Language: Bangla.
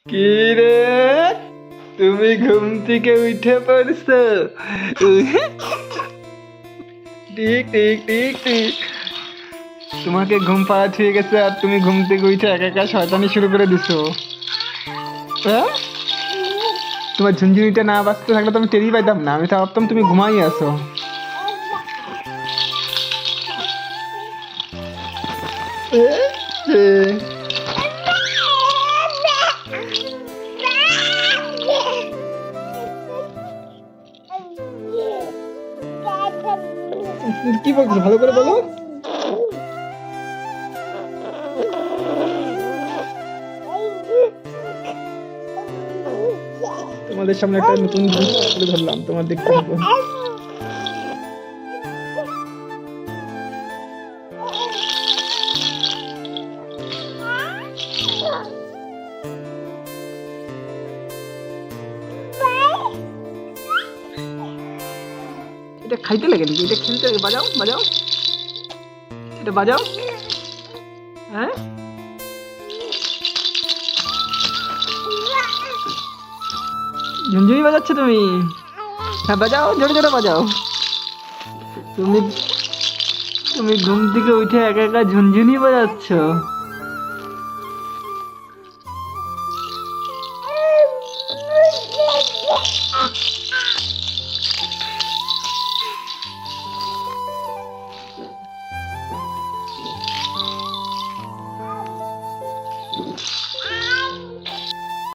কি রে, তুমি ঘুম থেকে উঠে পড়ছো? Tick tick tick tick. তোমাকে ঘুম পাড়া ঠিক গেছে আর তুমি ঘুম থেকে উঠে একা একা শয়তানি শুরু করে দিছো। হ্যাঁ, তোমার ঝুনঝুনিটা না বাজতে থাকলে তো আমি টেরই পাইতাম না, আমি তো ভাবতাম তুমি ঘুমাই আছো। কি বলছো, ভালো করে বলো। তোমাদের সামনে একটা নতুন জিনিস তুলে ধরলাম, তোমার দেখতে হবে। এটা খাইতে লাগে নাকি? এটা খেলতে লাগে। বাজাও বাজাও, এটা বাজাও। হ্যাঁ, ঝুনঝুনি বাজাচ্ছ তুমি? হ্যাঁ বাজাও, জোরে জোরে বাজাও। তুমি তুমি ঘুম থেকে উঠে একা একা ঝুনঝুনি বাজাচ্ছ।